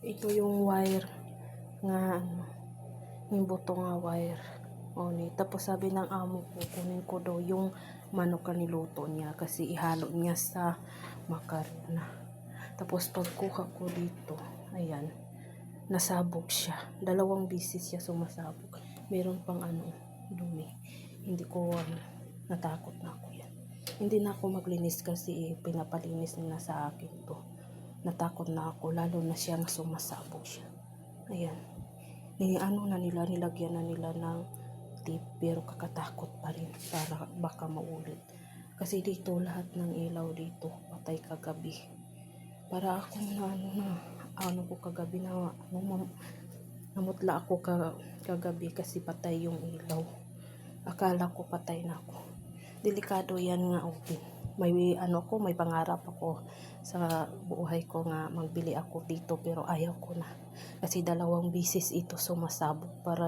Ito yung wire nga ano, yung buto nga wire. O ni, tapos sabi ng amo ko, kunin ko daw yung manok na niluto niya kasi ihalo niya sa makarna. Tapos pagkuha ko dito, ayan, nasabog siya. 2 bisis siya sumasabog. Meron pang ano, dumi. Hindi ko natakot na ako yan. Hindi na ako maglinis kasi pinapalinis nila sa akin to. Natakot na ako, lalo na siyang sumasabog siya. Ayan. Ano na nila, nilagyan na nila ng tip, pero kakatakot pa rin para baka maulit. Kasi dito, lahat ng ilaw dito, patay kagabi. Para ako ano ko kagabi namutla ako kagabi kasi patay yung ilaw. Akala ko patay na ako. Delikado yan nga, okay. May pangarap ako sa buhay ko nga magbili ako dito, pero ayaw ko na. Kasi 2 bisis ito sumasabog para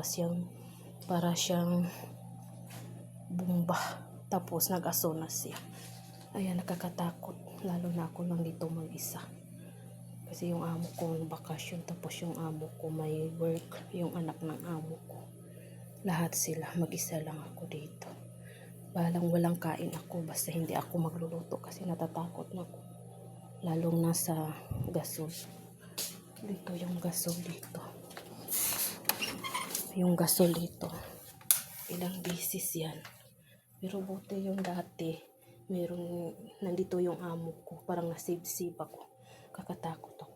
siyang bomba. Tapos nag-aso na siya. Ayan, nakakatakot. Lalo na ako lang dito mag-isa. Kasi yung amo ko may bakasyon, tapos yung amo ko may work, yung anak ng amo ko. Lahat sila, mag-isa lang ako dito. Walang kain ako, basta hindi ako magluluto kasi natatakot na ako. Lalong nasa gasol. Dito yung gasol dito. Yung gasol dito. Ilang bisis yan. Pero buti yung dati, nandito yung amo ko, parang nasave-save ako. Kakatakot ako.